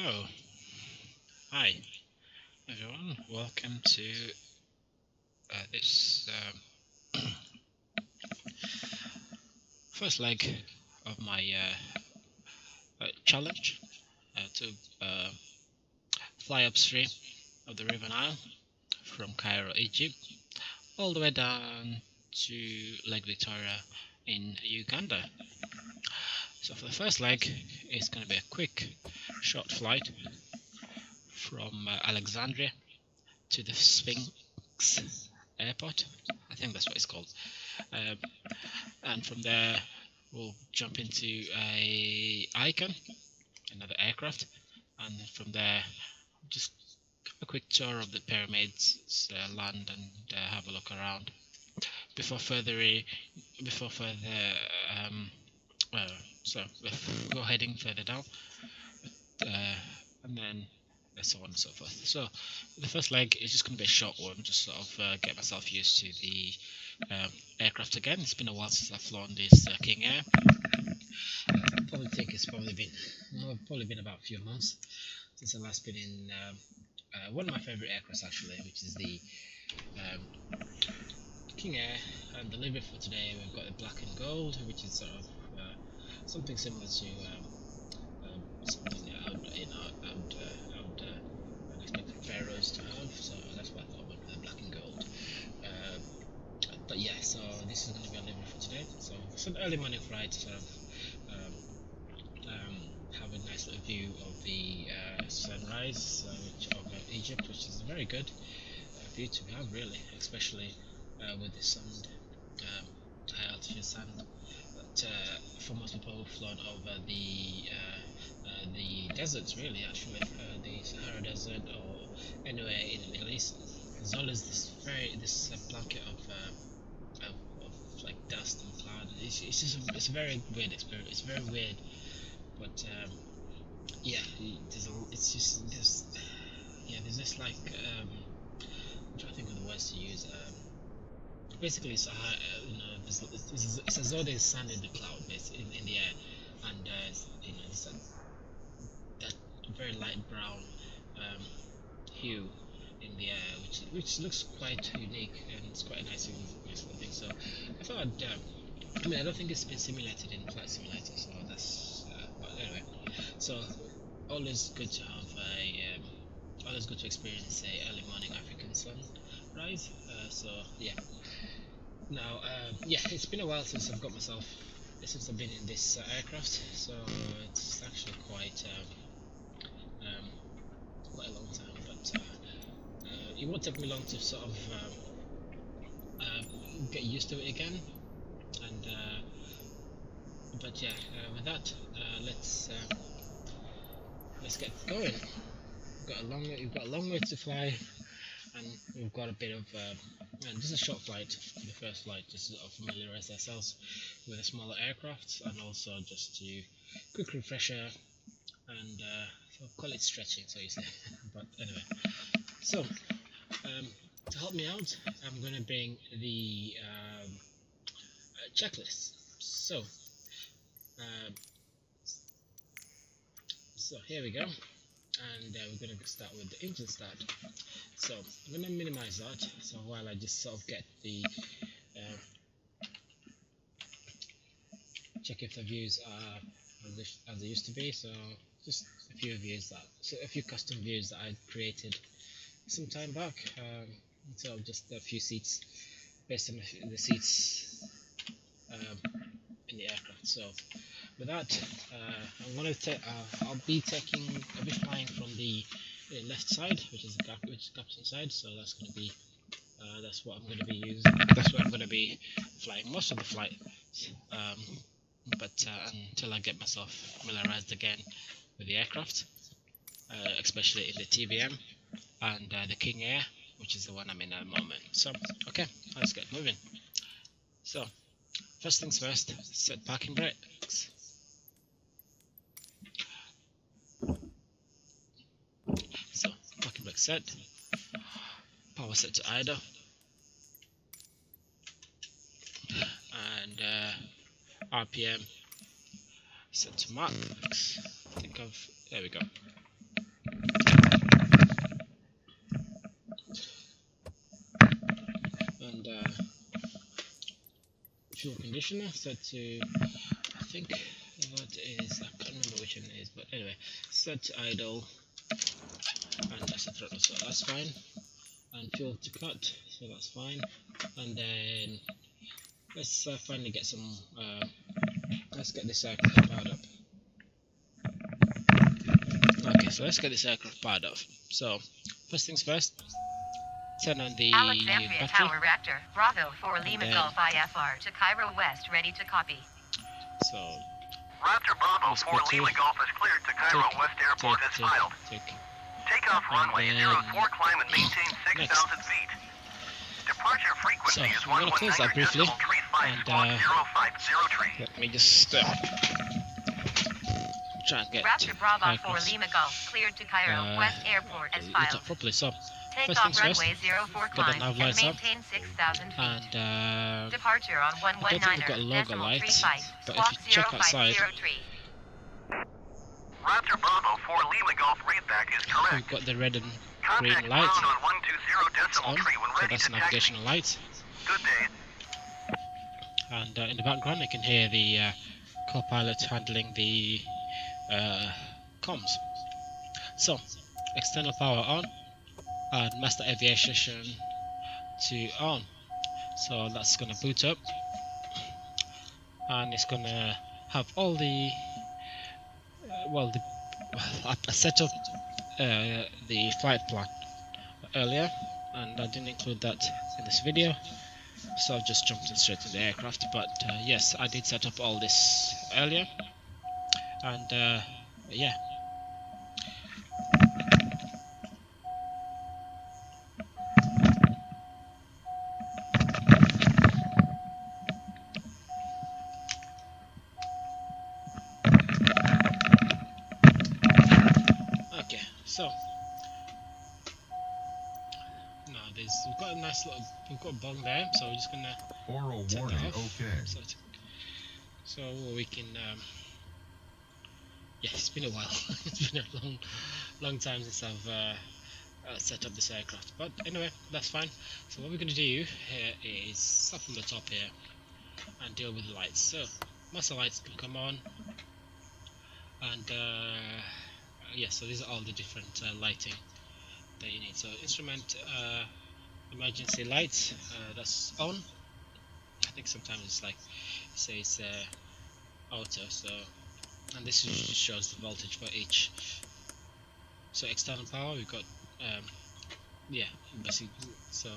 So, hi everyone, welcome to this first leg of my challenge to fly upstream of the River Nile from Cairo, Egypt, all the way down to Lake Victoria in Uganda. So for the first leg, it's going to be a quick, short flight from Alexandria to the Sphinx Airport. I think that's what it's called. And from there, we'll jump into Icon, another aircraft, and from there, just a quick tour of the pyramids, land, and have a look around. Before we're heading further down, and then so on and so forth. So the first leg is just going to be a short one, just sort of get myself used to the aircraft again. It's been a while since I've flown this King Air. I probably think it's probably been about a few months since I last been in one of my favourite aircrafts actually, which is the King Air. And the delivery for today, we've got the black and gold, which is sort of something similar to something I would expect Pharaohs to have, so that's why I thought about the black and gold. But yeah, so this is going to be a delivery for today. So it's an early morning flight, sort of have a nice little view of the sunrise over Egypt, which is a very good view to have, really, especially with the sand, high altitude sand. But for most people who've flown over the deserts, really, actually, the Sahara Desert or anywhere in the Middle East, there's always this blanket of like dust and cloud. It's a very weird experience. It's very weird, but yeah, there's this like I'm trying to think of the words to use. Basically, it's it's as though there's sand in the cloud, in the air, and it's that very light brown hue in the air, which looks quite unique, and it's quite a nice little thing. So I thought I don't think it's been simulated in Flight Simulator, so that's but anyway. So always good to have always good to experience a early morning African sunrise. So yeah. Now, yeah, it's been a while since I've been in this aircraft, so it's actually quite a long time. But it won't take me long to sort of get used to it again. And but yeah, with that, let's get going. We've got a long way to fly, and we've got a bit of and just a short flight for the first flight, just to sort of familiarize ourselves with the smaller aircraft, and also just to quick refresher and so call it stretching, so you say. But anyway, so to help me out, I'm going to bring the checklist. So here we go. And we're going to start with the engine start. So I'm going to minimize that, so while I just sort of get the check if the views are as they used to be. So just a few custom views that I created some time back. So just a few seats based on the seats in the aircraft. So with that, I'll be flying from the left side, which is the captain side. So that's going to be that's what I'm going to be using. That's where I'm going to be flying most of the flight. But until I get myself familiarized again with the aircraft, especially in the TBM and the King Air, which is the one I'm in at the moment. So okay, let's get moving. So first things first, set parking brakes. So parking brake set, power set to idle, and RPM set to max. There we go. fuel conditioner set to, I think that is, I can't remember which one it is, but anyway, set to idle, and that's the throttle, so that's fine. And fuel to cut, so that's fine. And then let's finally get some. Let's get this aircraft powered up. Okay, so let's get this aircraft powered up. So first things first, turn on the Alexandria battery. Tower Raptor, Bravo for Lima Golf IFR to Cairo West, ready to copy. So Raptor Bravo for Lima Golf is cleared to Cairo West Airport as filed. Takeoff runway 04, climb and maintain 6,000 feet. Departure frequency is 119.35 squawk 050 let me just try and get Raptor Bravo for Lima Golf, cleared to Cairo West Airport as filed. properly. So Takeoff runway 04, climb and lights maintain 6,000 feet. and Departure on I don't think we've got logo lights, but if you check outside, Raptor Bravo for Lima Golf readback is correct. we've got the red and Contact green light ground on 120.3 when so ready that's to taxi. navigational light. Good day. And in the background you can hear the co-pilot handling the comms. So external power on and master aviation to on. So that's going to boot up and it's going to have all the I set up the flight plan earlier and I didn't include that in this video, so I've just jumped in straight to the aircraft. But yes, I did set up all this earlier, and yeah. Okay, so now we've got a nice little, we've got a bong there, so we're just gonna Oral turn warning, that off. okay. So we can yeah, it's been a while. It's been a long time since I've set up this aircraft, but anyway, that's fine. So what we're going to do here is start from the top here and deal with the lights. So master lights can come on, and yeah, so these are all the different lighting that you need. So instrument emergency lights, that's on. I think sometimes it's like it says auto, so, and this just shows the voltage for each. So external power, we've got yeah, basically, so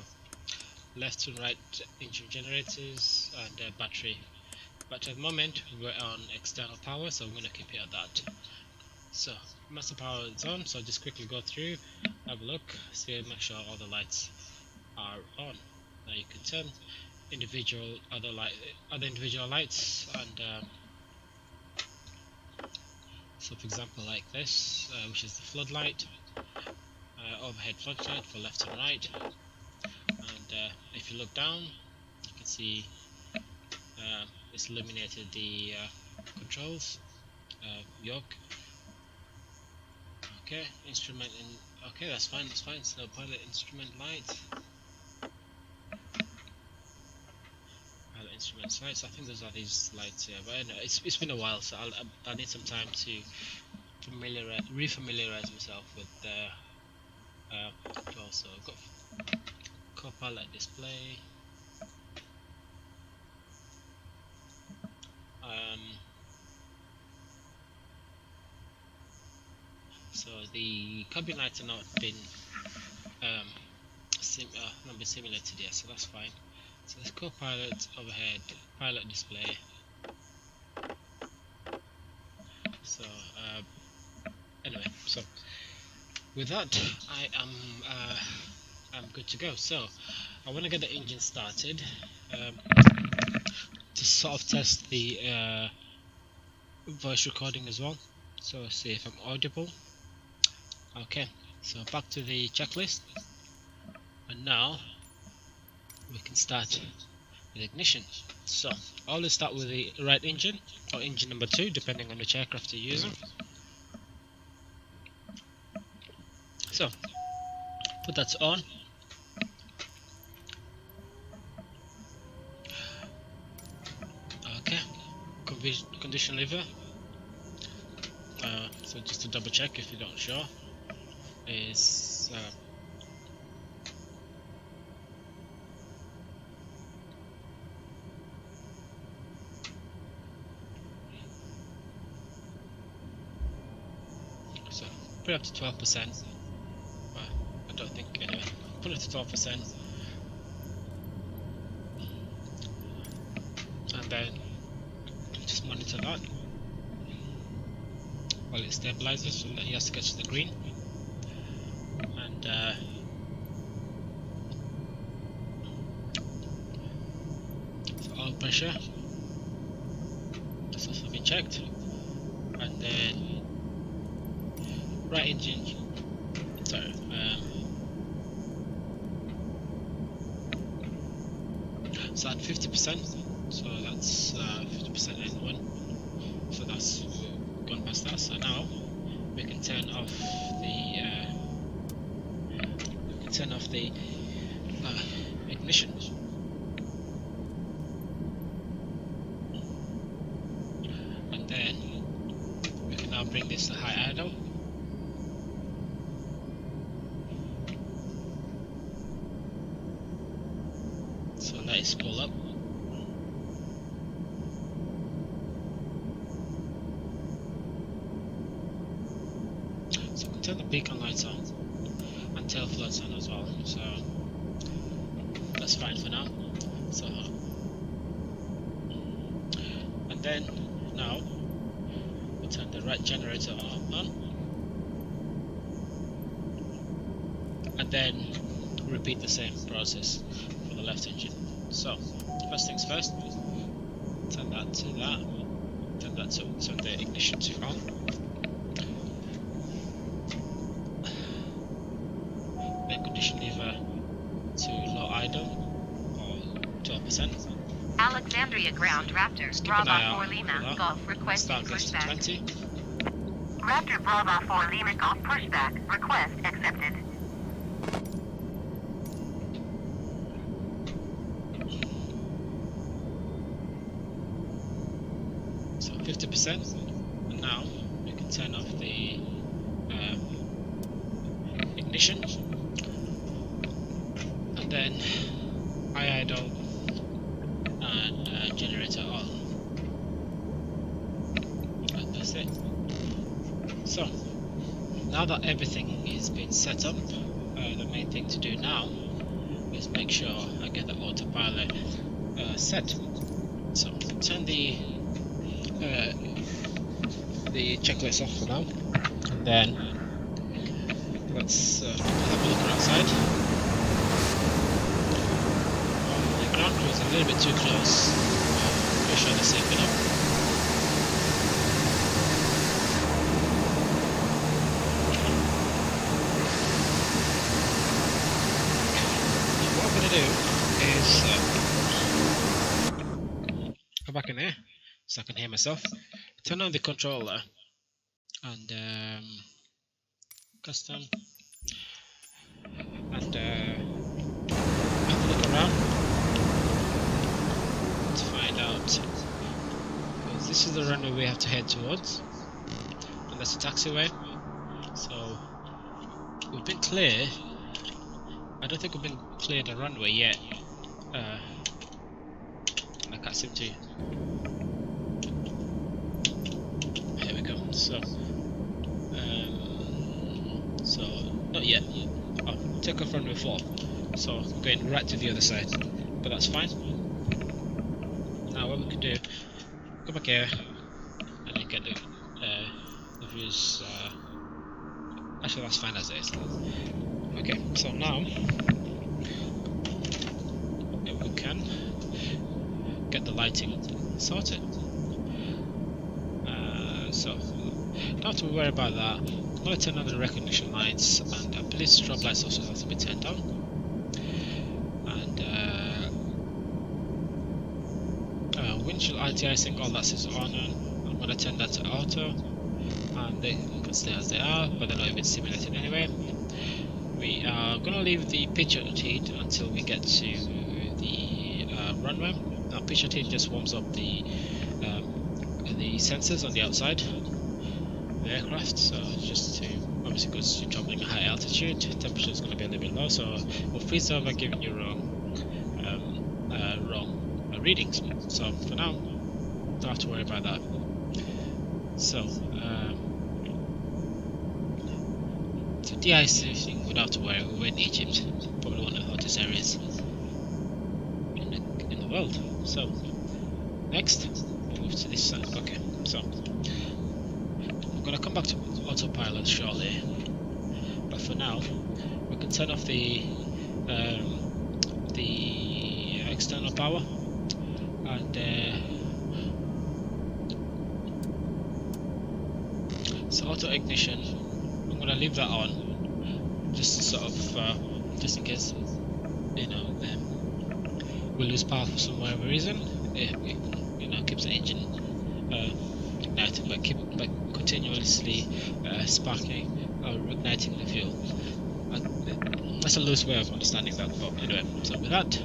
left and right engine generators and battery. But at the moment we're on external power, so I'm going to keep it at that. So master power is on, so just quickly go through, have a look, see, make sure all the lights are on. Now you can turn other individual lights, and so for example like this, which is the floodlight, overhead floodlight for left and right, and if you look down you can see it's illuminated the controls, yoke. Okay, instrument in, okay, that's fine, so pilot instrument light, pilot instrument lights, I think those are these lights here, but anyway, it's been a while, so I need some time to refamiliarize myself with the control. So I've got co-pilot display, so the cabin lights are not been simulated yet, so that's fine. So there's co-pilot overhead, pilot display. So anyway, so with that I'm good to go. So I want to get the engine started to sort of test the voice recording as well, so see if I'm audible. Okay, so back to the checklist, and now we can start with ignition. So I'll always start with the right engine, or engine number 2, depending on which aircraft you're using. So put that on, condition lever. So just to double check if you're not sure, is so put it up to 12%. I don't think anyway. Put it to 12%, and then just monitor that while it stabilizes, so that he has to get to the green, and so oil pressure that's also been checked, and then right engine, sorry, so at 50%, so that's 50% N1, so that's gone past that. So now we can turn off the ignition, and then we can now bring this to high idle. So let it spool up. So we can turn the beacon lights on and tail floats on as well. So that's fine for now. So and then now we'll turn the right generator on, and then repeat the same process for the left engine. So first things first, turn that to that, turn that to the ignition to on, then condition lever to low idle or 12%. Alexandria ground Raptor Bravo 4 Lima Golf request start goes to pushback. 20. Raptor Bravo 4 Lima Golf pushback request accepted. So 50%, and now we can turn off the ignition, and then high idle and generator on, and that's it. So now that everything is been set up, the main thing to do now is make sure I get the autopilot set. So turn the checklist off for now, and then let's have a look outside. The ground crew is a little bit too close. Pretty sure they're safe enough. What I'm going to do is go back in there so I can hear myself. Turn on the controller and custom, and have a look around to find out, because this is the runway we have to head towards, and that's a taxiway. So we've been clear. I don't think we've been cleared the runway yet. I can't seem to. Here we go. So not yet. I'll take off runway 4. So I'm going right to the other side, but that's fine. Now what we can do, go back here and then get the views. Actually, that's fine as it is. Okay, so now if we can get the lighting sorted. So don't have to worry about that. I'm going to turn on the recognition lights, and I believe strobe lights also have to be turned on. And windshield anti-icing, all that is on. I'm going to turn that to auto, and they can stay as they are, but they're not even simulated anyway. We are going to leave the pitch at heat until we get to the runway. Now pitch at heat just warms up the the sensors on the outside of the aircraft. So just to, obviously because you're traveling at high altitude, temperature is going to be a little bit low, so we'll freeze over giving you wrong readings. So for now, don't have to worry about that. So so de-icing, without to worry, we're in Egypt, probably one of the hottest areas in the world. So next, we'll move to this side. Okay, so I'm gonna come back to autopilot shortly, but for now, we can turn off the external power, and so auto ignition, I'm gonna leave that on, just sort of just in case, you know, we lose power for some whatever reason. It you know, keeps the engine ignited by continuously sparking or igniting the fuel. That's a loose way of understanding that, but anyway. So with that,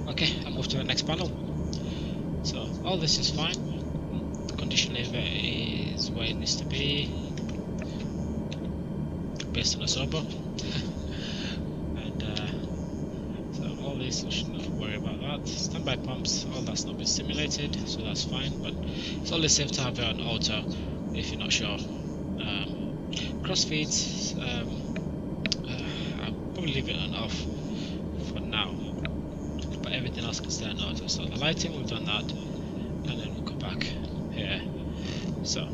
okay, I'll move to the next panel. So all this is fine. The condition lever is where it needs to be, based on a sober. And so all this, we shouldn't have to worry about that. Standby pumps, all that's not been simulated, so that's fine. But it's always safe to have it on auto if you're not sure. Crossfeeds, I'll probably leave it on off for now, but everything else can stay on auto. So the lighting, we've done that, and then we'll come back here. So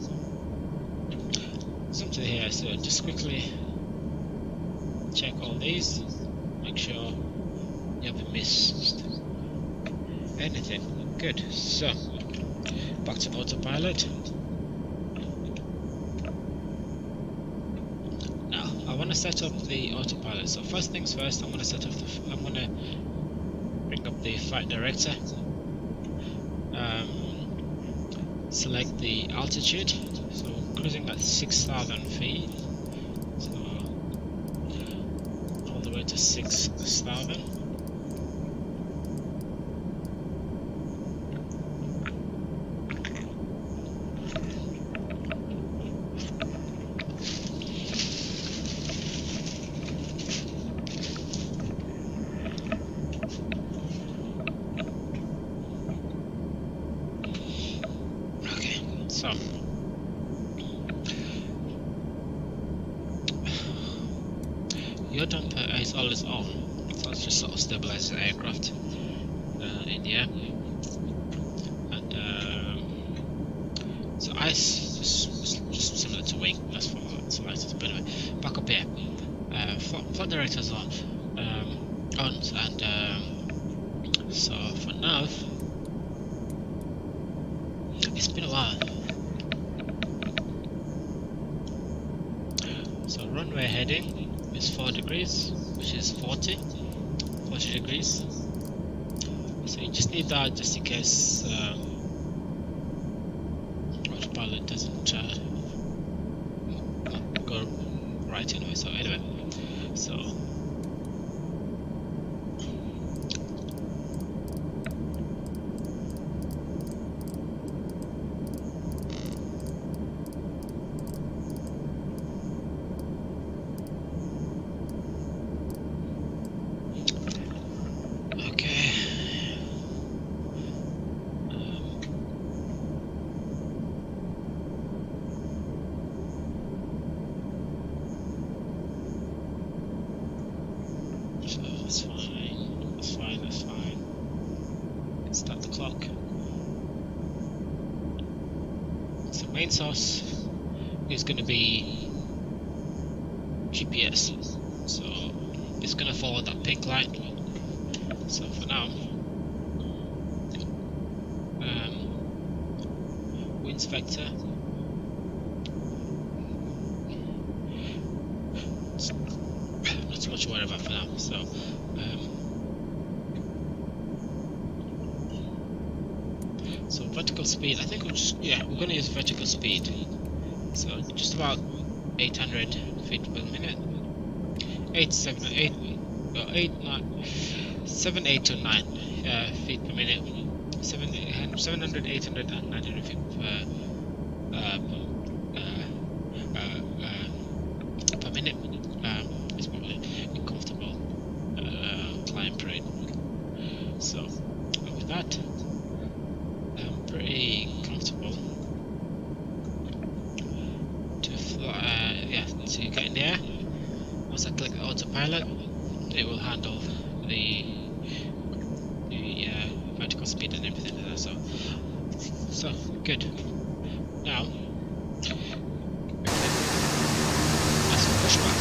something here, so just quickly check all these, make sure you haven't missed anything. Good. So back to autopilot. I want to set up the autopilot. So first things first, I'm going to set up I'm going to bring up the flight director, select the altitude, so cruising at 6,000 feet, so all the way to 6,000. So your damper is always on, so it's just sort of stabilizes the aircraft in the air. And so ice, just similar to wing, that's for selected. But anyway, back up here. Flight director's on, and so for nav, it's been a while. So runway heading is 4 degrees, which is 40 degrees. So you just need that just in case autopilot doesn't go right anyway. So anyway, so that's fine. Start the clock. So main source is going to be GPS. So it's going to follow that pink line. So for now, winds vector. Not too much to worry about for now. So vertical speed, I think we're going to use vertical speed. So just about 800 feet per minute. 7, 8 to 9 feet per minute. 700, 800 and 900 feet per minute. It's probably a comfortable climb rate. So with that, I'm pretty comfortable to fly. Yeah, to get in the air. Once I click the autopilot, it will handle the vertical speed and everything like that. So good. Now that's a pushback.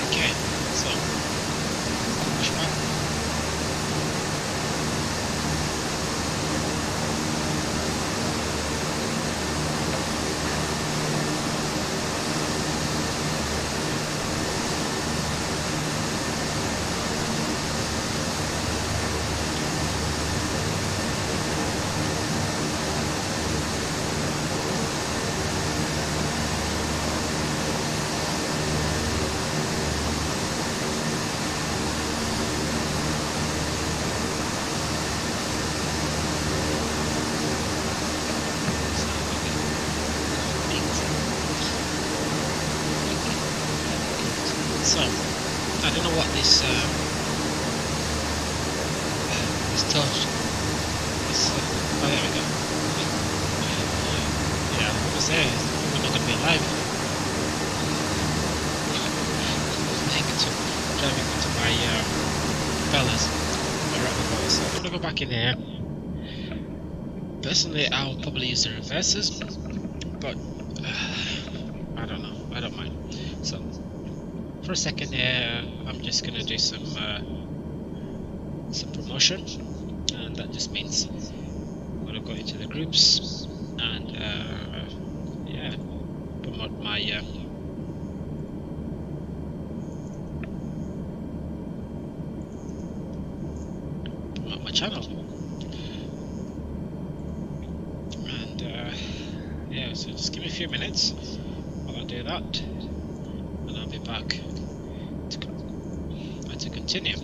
Okay, so pushback. So, I don't know what this torch is. Oh, there we go. Yeah, I was gonna say, we're not gonna be alive. Driving into my propellers. So I'm gonna go back in here. Personally, I'll probably use the reversers, but I don't know. I don't mind. So. For a second here, I'm just gonna do some promotion, and that just means I'm gonna go into the groups and yeah, promote my channel, and yeah. So just give me a few minutes while I do that, and I'll be back to continue.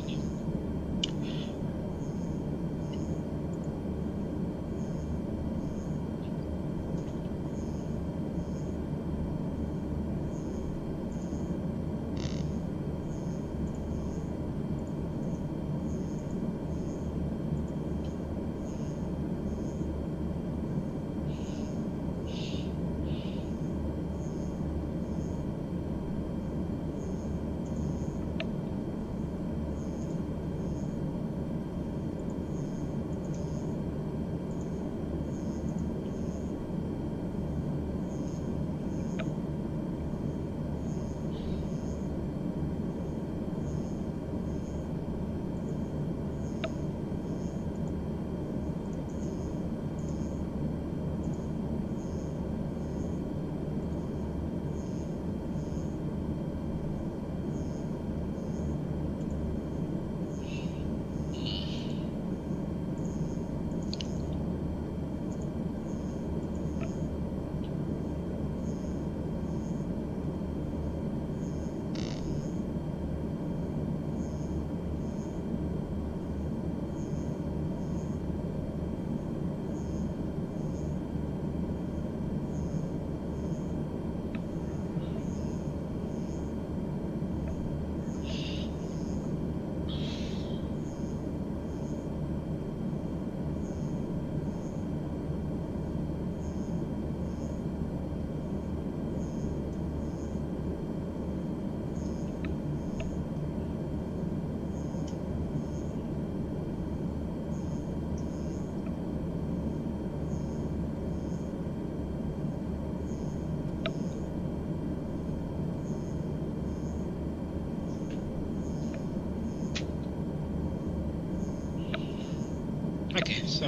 Okay, so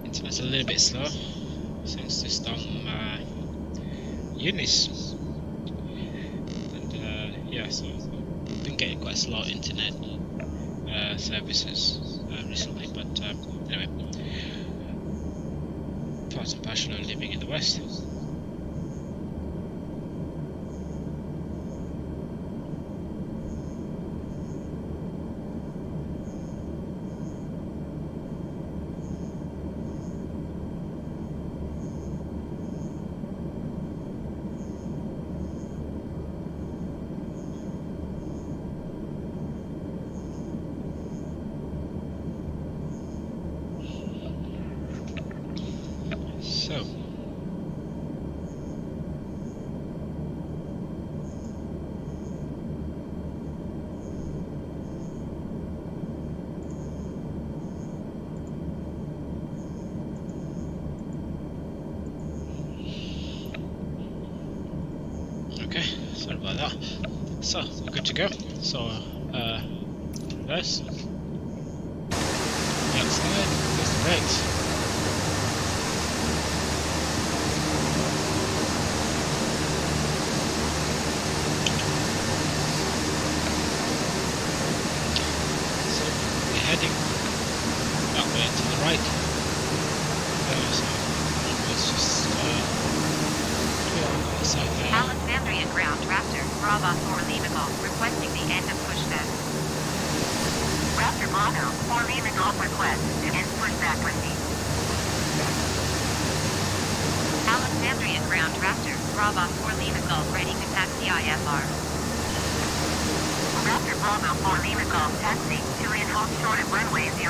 internet's a little bit slow thanks to some unis, and yeah, so I've been getting quite slow internet services recently, but anyway, part and parcel of living in the West. So, okay, sorry about that. So, we're good to go. So, reverse. The outside, there's the brakes. Heading that way to the right. So let's just go on the other side there. Alexandria ground Raptor, Bravo 4 Lima Golf, requesting the end of pushback. Raptor Bravo 4 Lima Golf request to end pushback received. Alexandria ground Raptor, Bravo 4 Lima Golf ready to taxi IFR. Raptor Bravo 4 Lima Golf taxi to in hold short of runway 04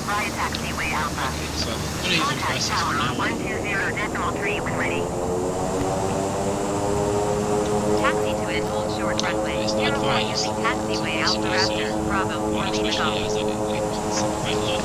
via taxiway Alpha. Okay, so I'm going to use the devices for now. 120.3 when ready. Taxi to in hold short runway It's not 04 advised. using taxiway So Alpha basically, Raptor Bravo 4 Lima especially Golf. as I it's quite low.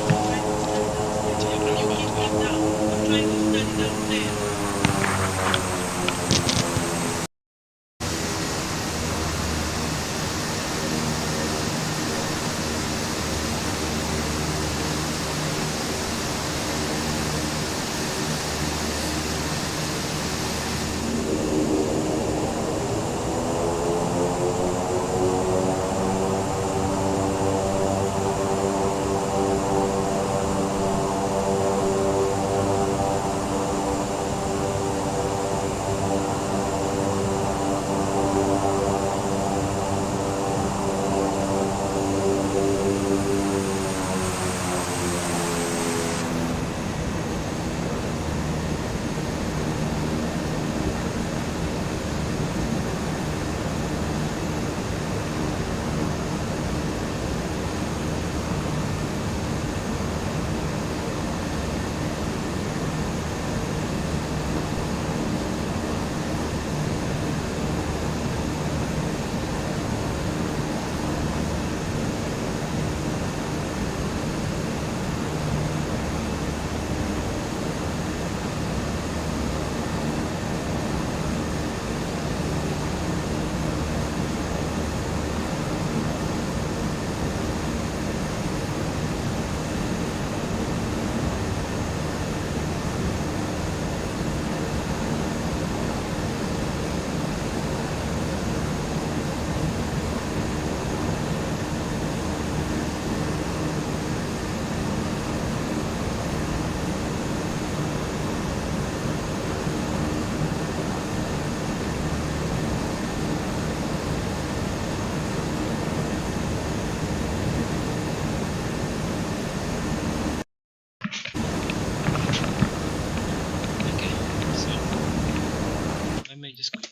Just quickly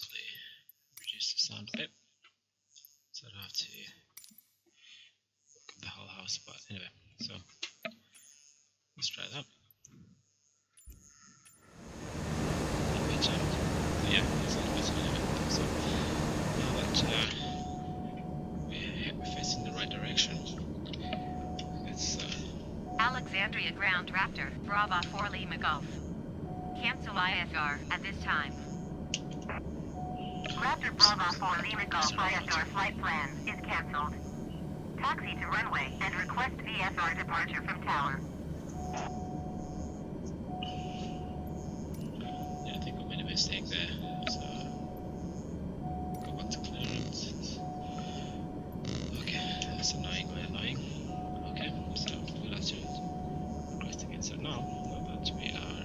reduce the sound a bit, so I don't have to look at the whole house. But anyway, so let's try that. Better. Yeah, it's a little better anyway. So now that we're facing the right direction, let's. Alexandria ground Raptor, Bravo 4 Lima Golf. Cancel IFR at this time. Raptor Bravo 4 Lima Golf IFR flight plan is cancelled. Taxi to runway and request VFR departure from tower. Yeah, I think we made a mistake there. So go back to clearance. Okay, that's annoying, very annoying. Okay, so we'll have to request again. So now that we are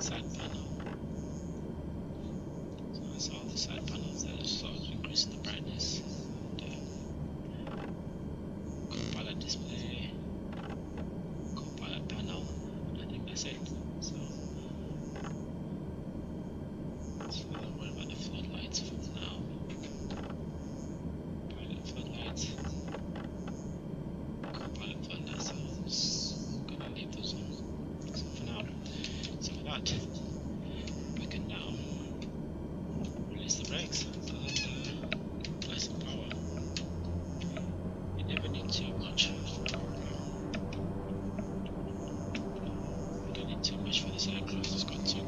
side panel. So that's all the side panels there. So it's increasing the brightness. And, Copilot display, Copilot panel. I think that's it. So let's worry about the floodlights for now. Pilot floodlights. Copilot floodlights. So I'm just gonna leave those on. So for now. So for that, we can now release the brakes and apply some power. You never need too much. You don't need too much for this aircraft. It's got two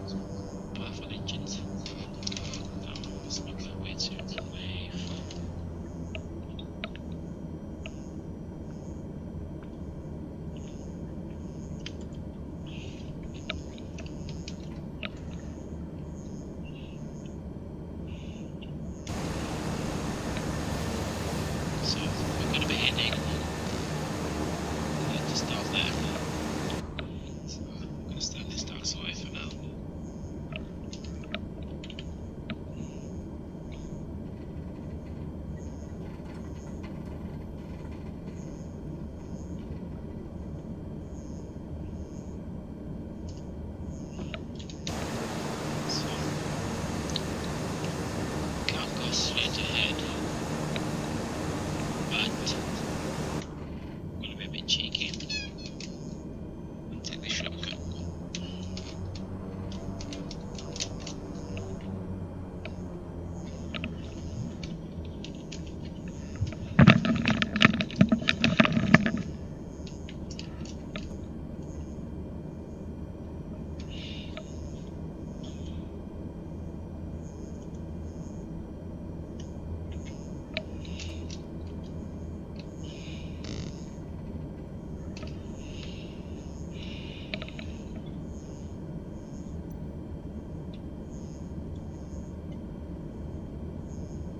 powerful engines. Now let's make our way to play. So we're going to be heading just down there. So I'm going to stand this dark away for now. So can't go straight ahead. But I'm gonna be a bit cheeky and take the shortcut.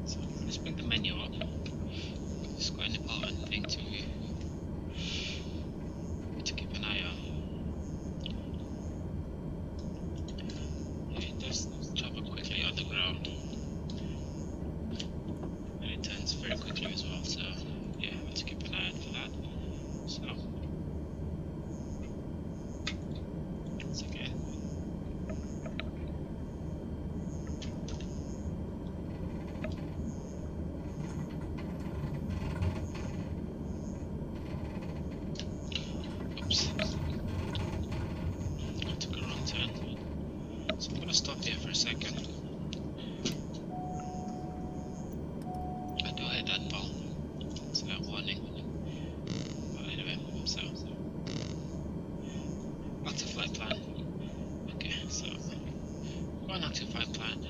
So let's bring the menu up. It's quite an important thing to keep an eye on. Yeah, it does travel quickly on the ground, and it turns very quickly as well. So yeah, let's keep an eye out for that. So once again. Oops. I took a wrong turn. So I'm gonna stop here for a second. I do hate that ball. It's that warning. But anyway, so active flight plan. Okay, so go on active flight plan.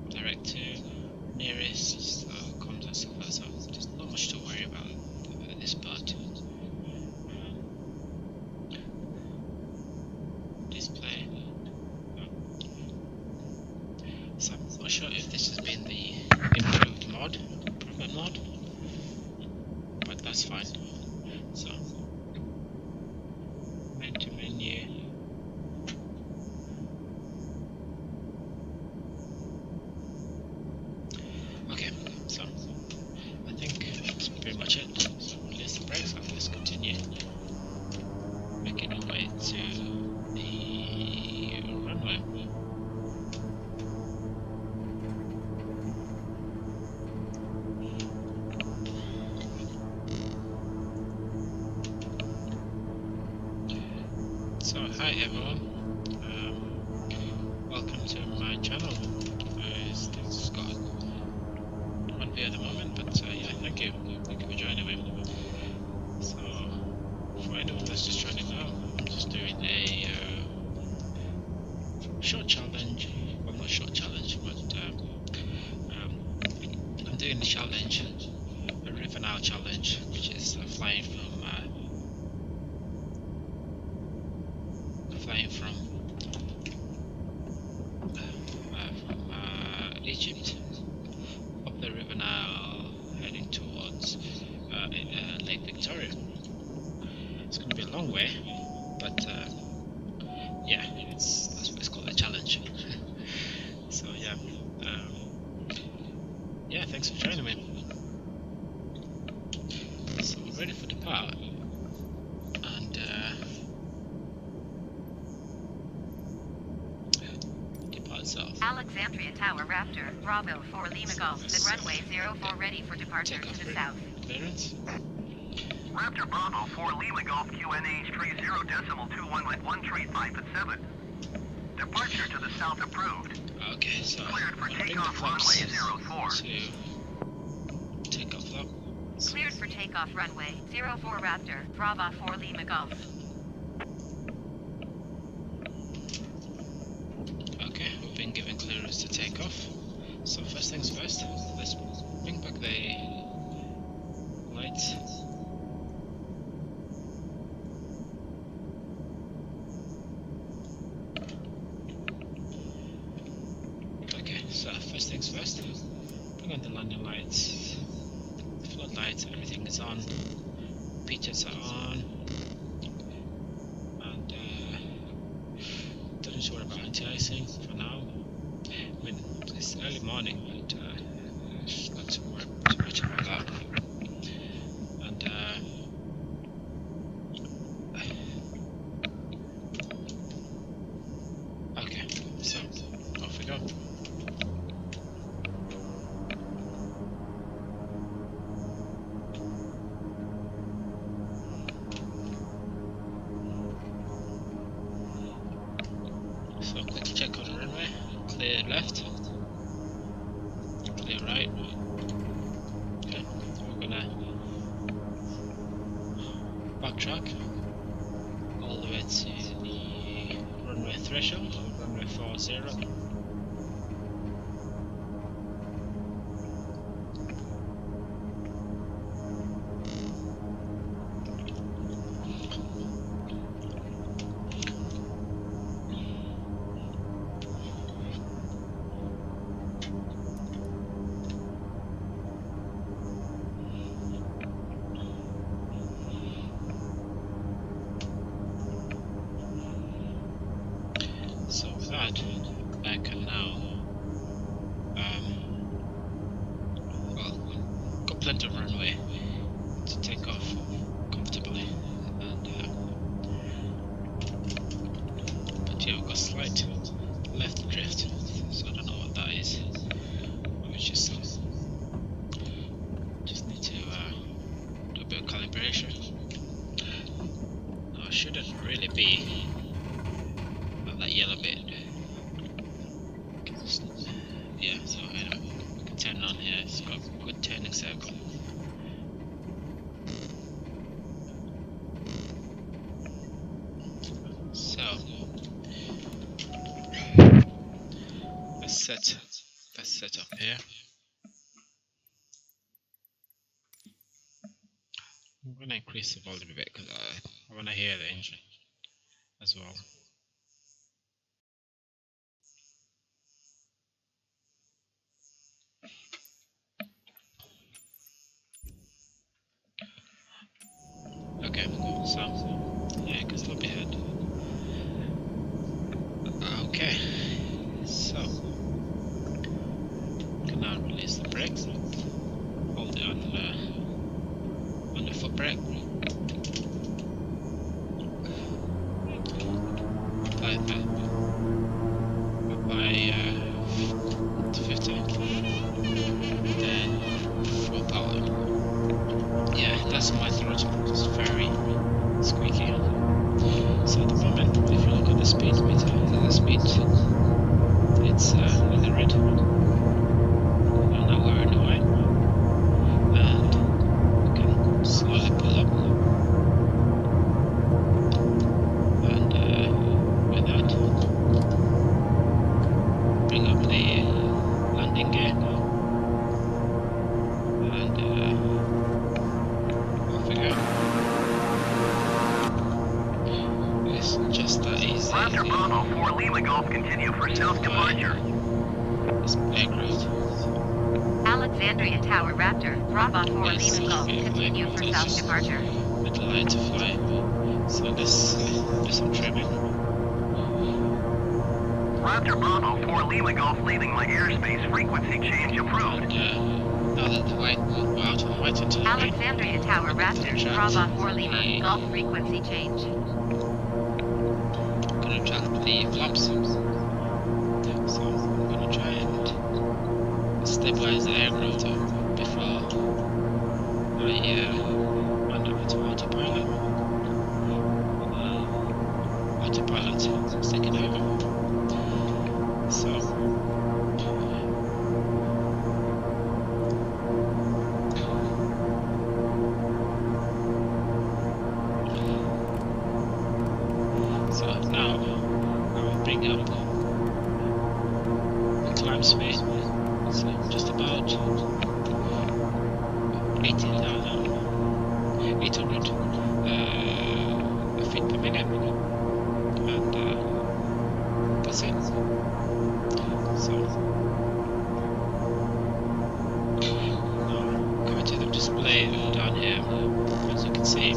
Direct to nearest comms and stuff like that. So there's not much to worry about this part. Display. So I'm not sure if this has been the improvement mod, but that's fine. So main to menu. Okay, so I think that's pretty much it. So release the brakes and let's continue making our way to the runway. So hi everyone, welcome to my channel. It's got one view at the moment, but yeah, thank you for joining me. So for anyone that's just joining now, I'm just doing a short challenge. Well, not short challenge, but I'm doing the challenge, a Nile challenge, which is flying from Egypt up the river Nile, heading towards Lake Victoria. It's going to be a long way, but yeah, thanks for joining me. So we're ready for depart, and depart south. Alexandria Tower Raptor, Bravo 4 Lima Golf, the runway 04 ready for departure to the south. Clearance. Raptor Bravo 4 Lima Golf QNH 30.211357. Departure to the south approved. Okay, so Cleared for I'll bring the takeoff flaps runway 04. to takeoff flap. Cleared for takeoff runway 04 Raptor, Bravo 4 Lima Golf. Okay, we've been given clearance to take off. So first things first, let's bring back the lights. Okay, so first things first, bring on the landing lights, floodlights, everything is on, pitches are on, and don't need to worry about anti-icing for now. I mean, it's early morning, but not to worry too much about that. And okay, so off we go. So quickly check on the runway, clear left, clear right. Okay, we're gonna backtrack all the way to the runway threshold, runway 40. So with that, I can now, well, got plenty of runway to take off comfortably, and but yeah, we've got slight left drift, so I don't know what that is. Which is just need to do a bit of calibration. Now, it shouldn't really be that yellow bit. Yeah, so anyway, we can turn it on here. It's got a good turning circle. So let's set up here. I'm gonna increase the volume a bit because I want to hear the engine as well. Okay, so yeah, it goes a little bit ahead. Okay, so can now release the brakes. Hold it on the foot brake. Like that. By 50. Then full power. Yeah, that's my throttle. It's very squeaky. So at the moment, if you look at the speed meter, the speed, it's in the red. And now we're in the white. And we can slowly pull up. And with that, bring up the landing gear. And off we go. It's just that easy. Raptor Bravo 4 Lima Golf continue for south departure. This aircraft. Alexandria Tower Raptor, Bravo 4 Yes, Lima Golf, yeah, continue for it's south just departure. with the line to fly. So this do some trimming. Raptor Bravo 4 Lima Golf leaving my airspace. Frequency change approved. And Now that the white will out of white into the green. Alexandria Tower Raptor, Bravo 4 Lima, Golf frequency change. I'm gonna track the flaps. So I'm gonna try and stabilize the aircraft before I hand over to autopilot. Autopilot is taking over. So now I will bring up the climb speed. So just about 18,800 feet per minute, and that's it. So now going to the display down here, as you can see.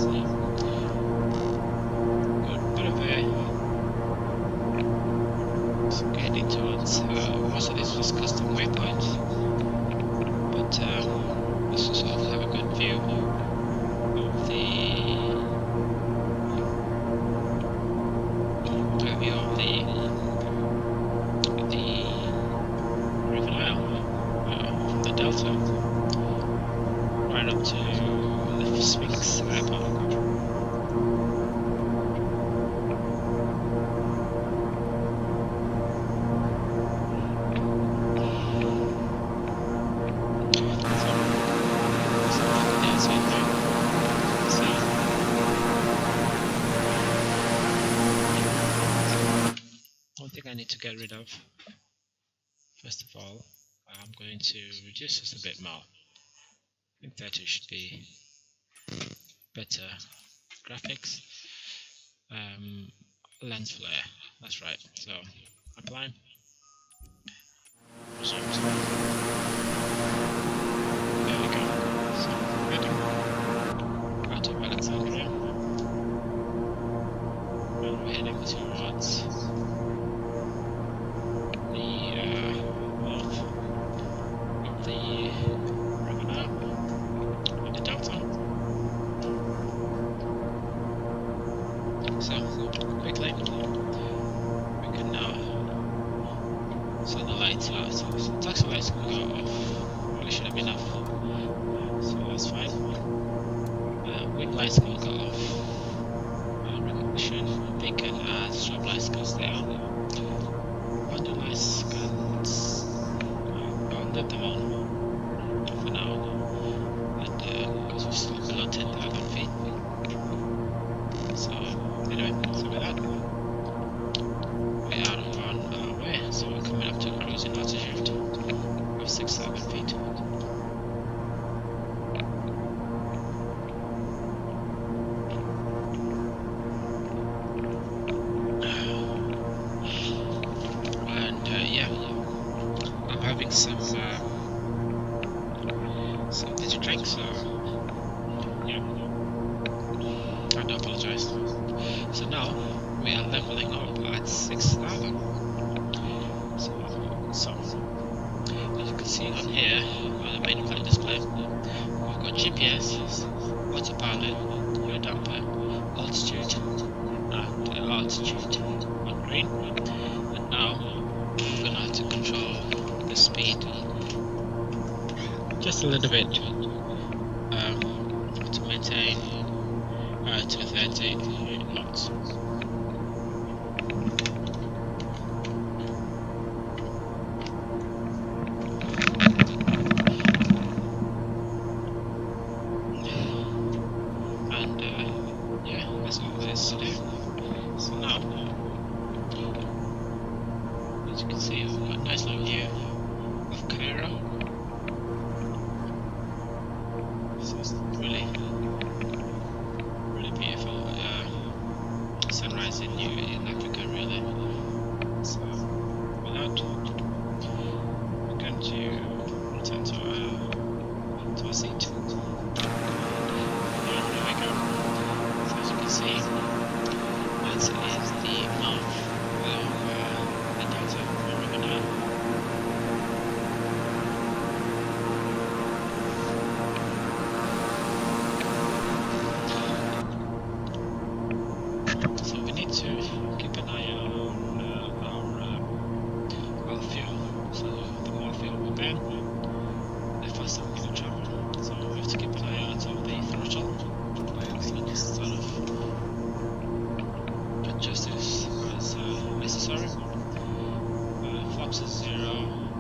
Getting towards most of these just custom waypoints, but let's just sort of have a good view of the River Nile from the Delta right up to the Sphinx Airport. One thing I need to get rid of, first of all, I'm going to reduce this a bit more. I think 30 should be better. Graphics, lens flare, that's right. So apply, resume. There we go. So heading out of Alexandria, and we're heading towards so quickly we can now, so the lights are, so taxi lights will go off, probably should have been off, so that's fine. Wind lights will go off, recognition, beacon and strobe lights can stay on, under lights can, I'll leave them on for now, and because we're still below 10,000 feet. So anyway, so with that, we are on our way. So we're coming up to cruising altitude of 6,000 feet. And yeah, I'm having some digit drinks, so yeah. I do apologize. So now we are leveling up at 6,000. So as you can see on here, on the main flight display, we've got GPS, autopilot, your damper, altitude, and altitude on green. And now we're gonna have to control the speed just a little bit to maintain to 30 knots. And yeah, that's all there is to do. So now, as you can see, we've got a nice little view of Cairo. So it's really beautiful sunrise in Africa, really. So without, we're going to return to our seat. There we go. So as you can see, that is the mouth of the Delta River Nile. sorry. Flaps is 0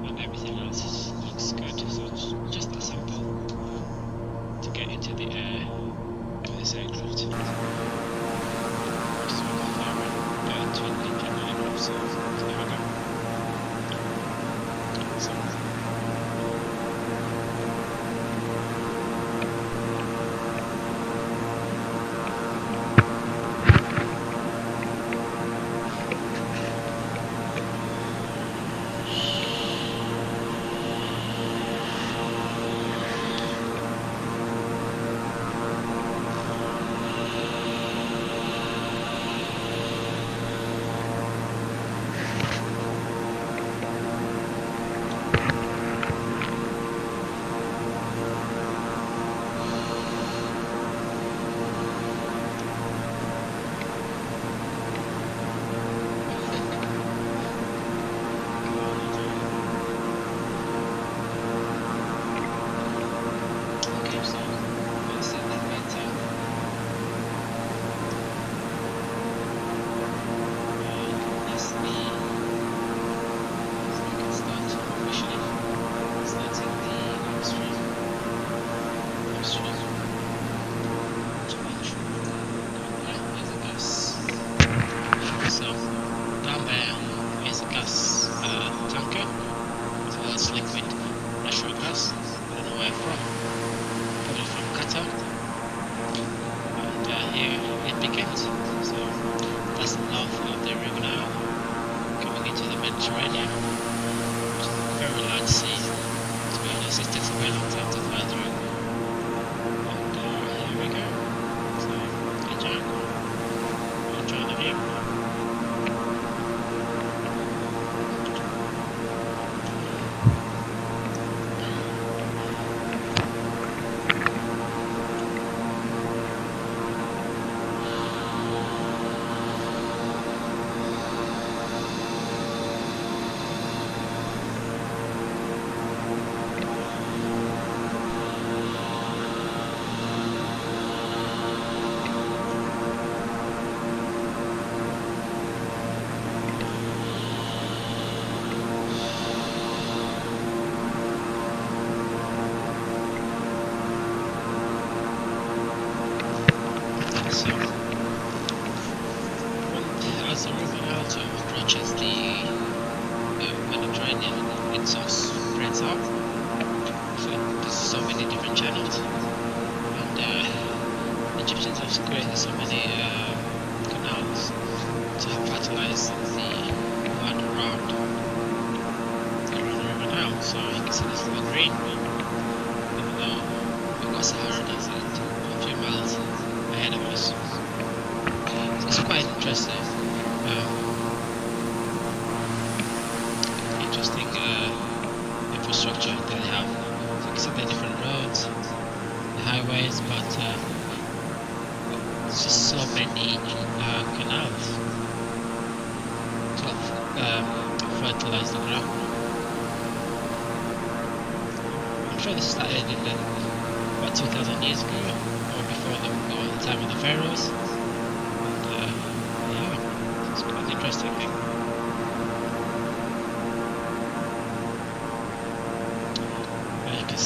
and everything else looks good, so it's just that simple to get into the air with this aircraft. Just one off twin engine aircraft, so there we go. So,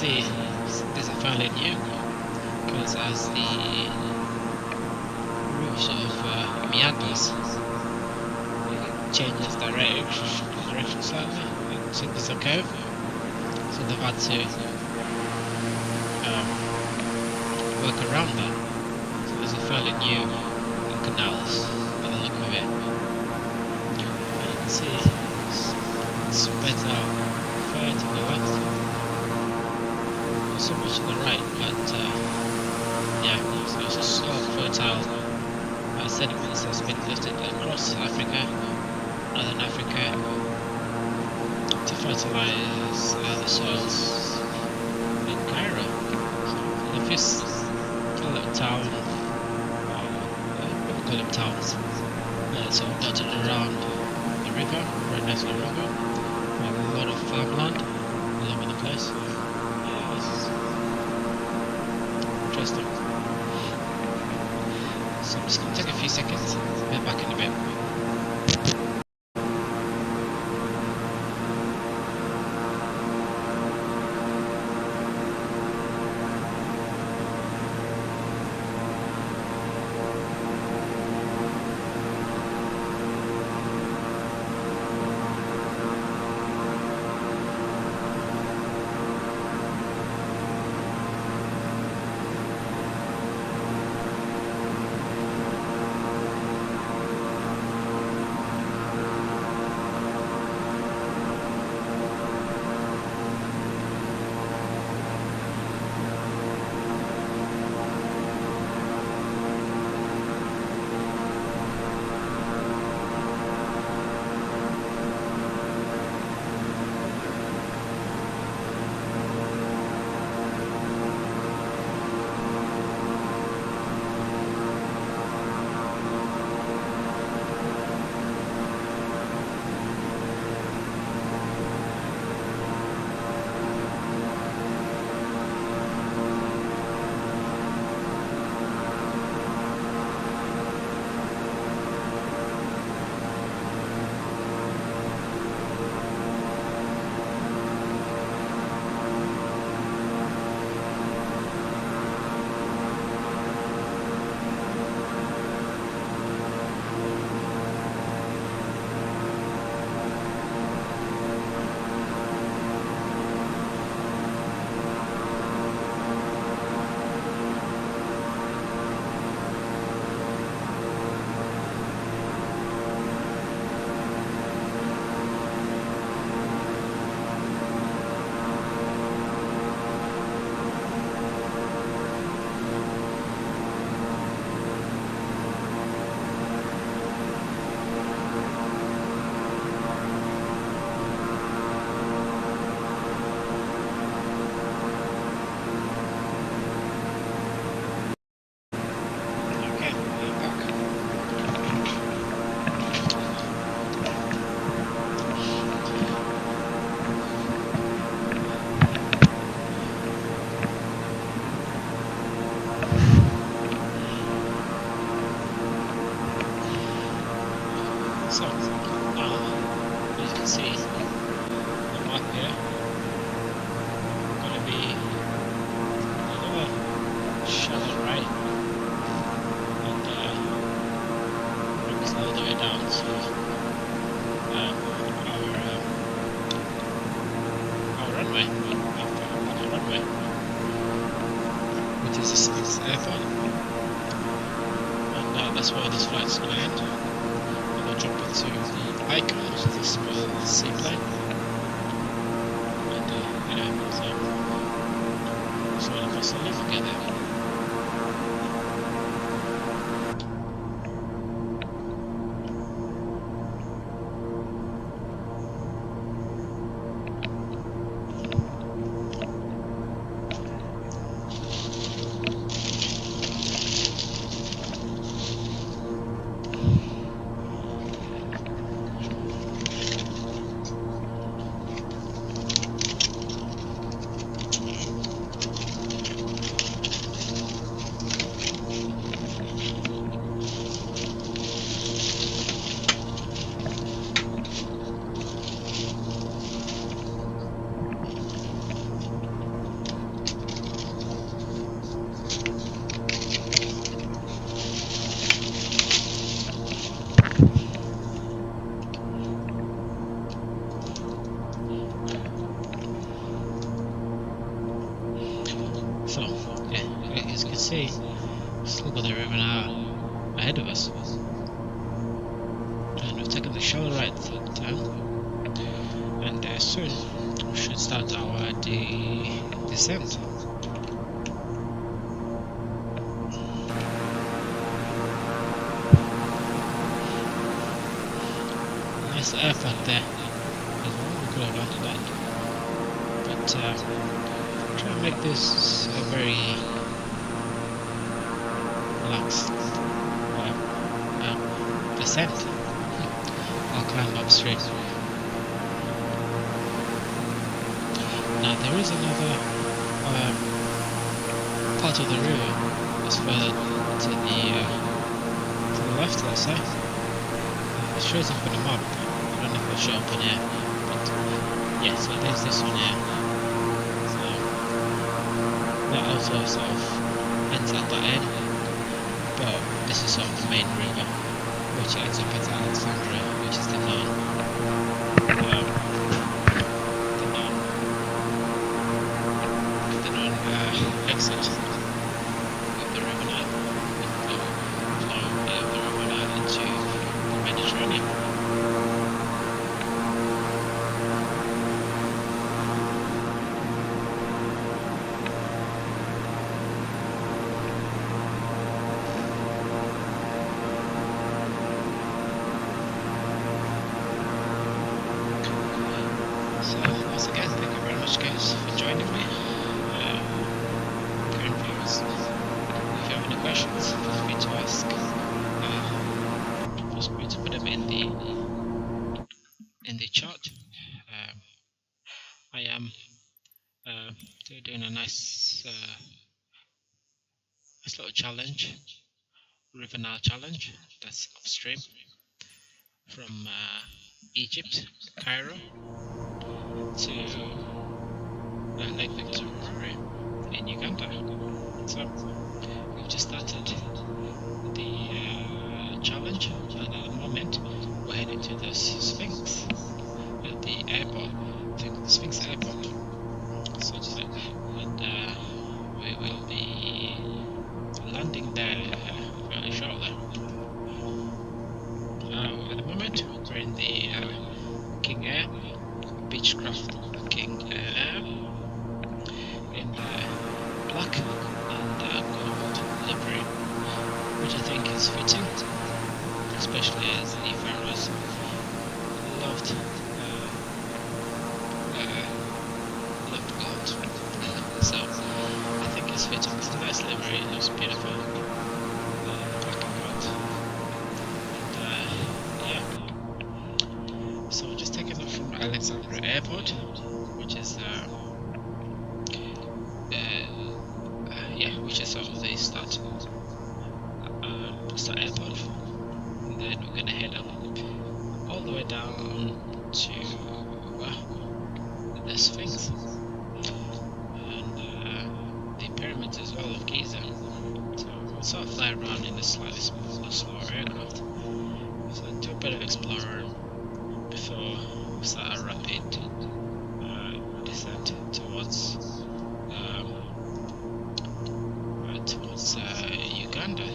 see these are fairly new because as the route of meanders, it changes direction slightly. So there's a curve, so they've had to work around that. So there's a fairly new canals by the look of it. And you can see it's spread out further to the left. So much to the right, but yeah, so it's all fertile sediments that's been lifted across Africa, Northern Africa, to fertilize the soils in Cairo. So the first little town, we call them towns, so dotted around the river, right next to the river, a lot of farmland all over the place. Interesting. So I'm just going to take a few seconds, be back in a bit. see the map here. Gonna be a little shallow right, and brings all the way down to our runway, our runway, which is the Sphinx Airport, and that's where this flight's gonna end. We'll drop into the Icon, which is a small seaplane, and so all of us will never get there. So, yeah, as you can see, still got the river now ahead of us. And we've taken the shallow right down, and soon we should start our descent. Nice airport there. We could have landed that, but try and make this a very relaxed descent. I'll climb upstream. Now there is another part of the river that's further to the left, let's say. It shows up on the map. I don't know if it'll show up on here, but yeah, so there's this one here. That also sort of ends at that end, but this is sort of the main river, which ends up at Alexandria, which is the Nile. The known exit of the river Nile, flow the river Nile into the Mediterranean. Guys, for joining me. Current viewers, if you have any questions, feel free to ask. Feel free to put them in the chat. I am doing a nice little challenge, River Nile challenge. That's upstream from Egypt, Cairo, to Lake Victoria in Uganda. So we've just started the challenge, and at the moment we're heading to the Sphinx at the airport, the Sphinx airport, so to say, and we will be landing there fairly shortly. At the moment we're in the King Air, Beechcraft King Air, in black and gold livery, which I think is fitting, especially as the pharaohs loved gold. So I think it's fitting. It's a nice livery. It looks beautiful. Black and gold. And yeah. So we're just taking off from Alexandria Airport, which is which is sort of the start airport, and then we're gonna head up all all the way down to the Sphinx and the pyramids as well of Giza. So we'll sort of fly around in a slightly slower aircraft. So do a bit of explorer before we start a rapid descent towards Uganda.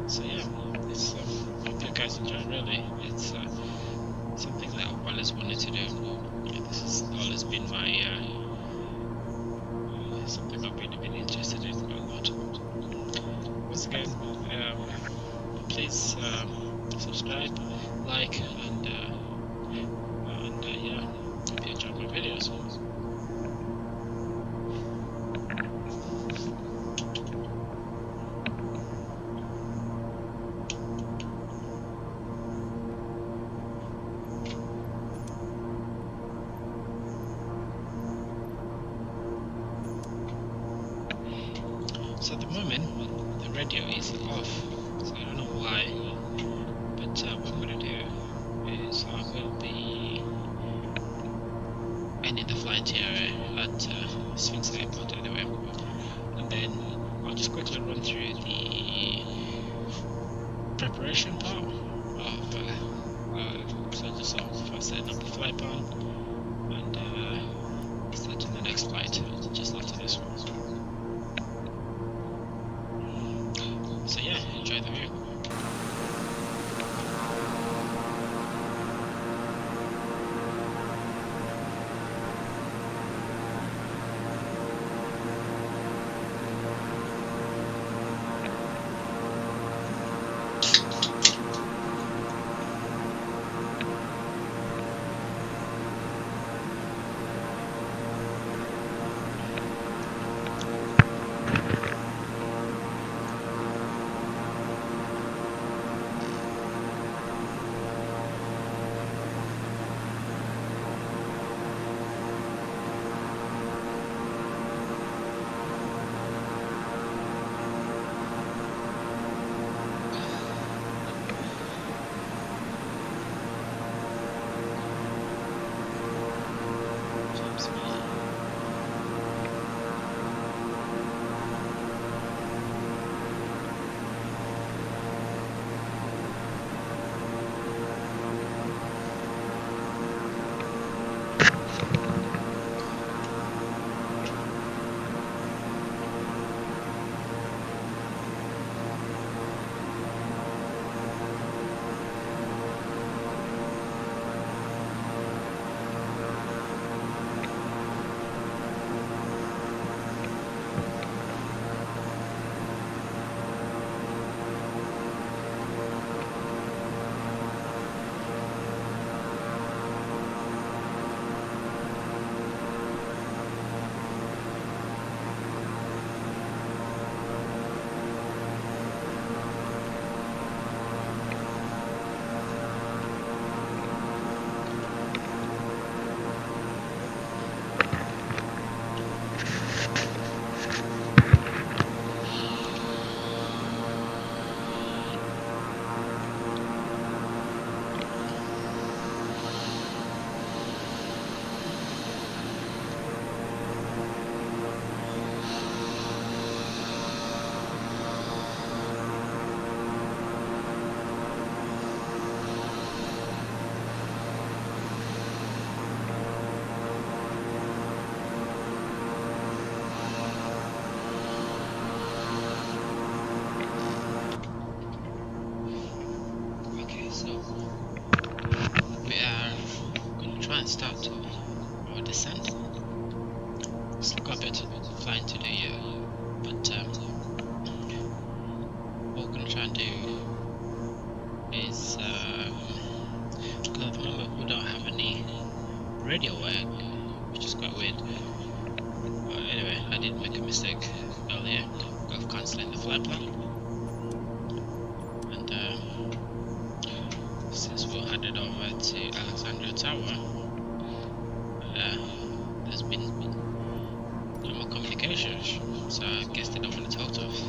So yeah, it's hope you guys enjoy. Really, it's something that I've always wanted to do. This has always been my something I've been interested in a lot. Once again, please subscribe, like, and yeah, hope you enjoy my videos. So at the moment, the radio is off, so I don't know why, but what I'm going to do is I will be ending the flight here at Sphinx Airport anyway, and then I'll just quickly run through the preparation part of setting up the flight plan and starting the next flight just after this one. So yeah, enjoy the view. Start our descent. Still got a bit of flying to do here, but what we're going to try and do is, because at the moment we don't have any radio work, which is quite weird. But anyway, I did make a mistake earlier of cancelling the flight plan, and since we're headed over to Alexandria Tower, there's been no more communication, so I guess they don't want to talk to us.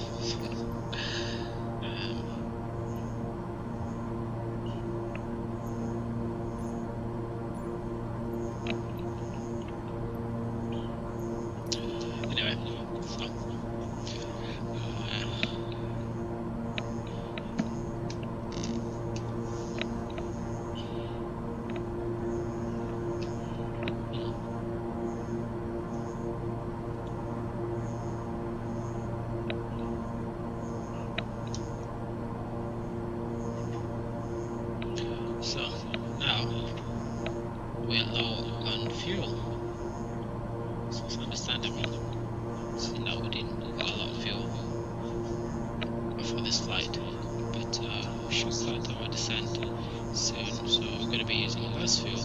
does feel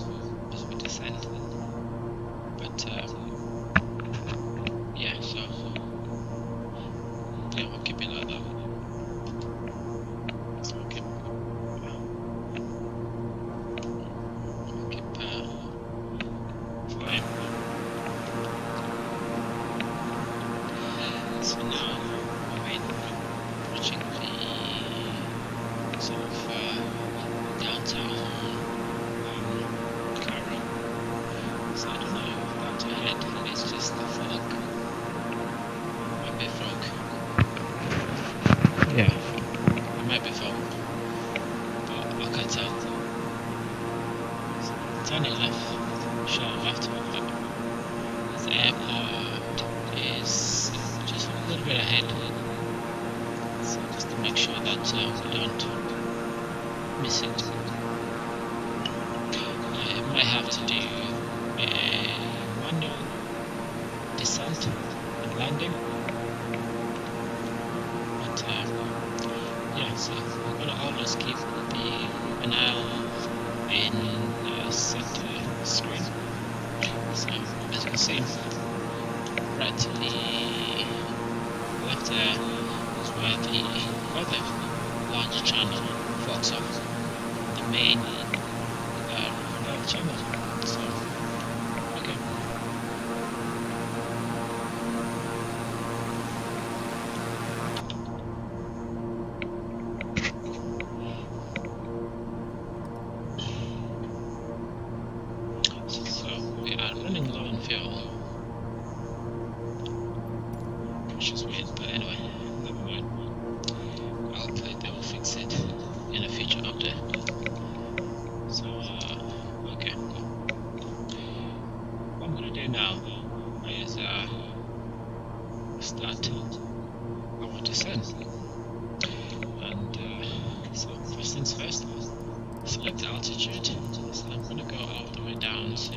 as we descend, but yeah, so yeah, we'll keep it like that. So we'll keep flying. So now we're approaching the sort of downtown Cairo. So I don't know if that's ahead, it's just the fog. Might be fog. Yeah, it might be fog, but I can't tell. So, turning left, sharp left, this airport is just a little bit ahead. So just to make sure that we don't miss it. I might have to do a manual descent and landing, but yeah, so we're gonna always keep the Nile in center screen. So as you can see, right to the left there is where the other large channel forks off the main channel. So okay. So we are running low on fuel, which is weird, but anyway, never mind. Hopefully they will fix it in a future update. So okay, what I'm gonna do now is start our descent, and so first things first, select the altitude. So I'm gonna go all the way down to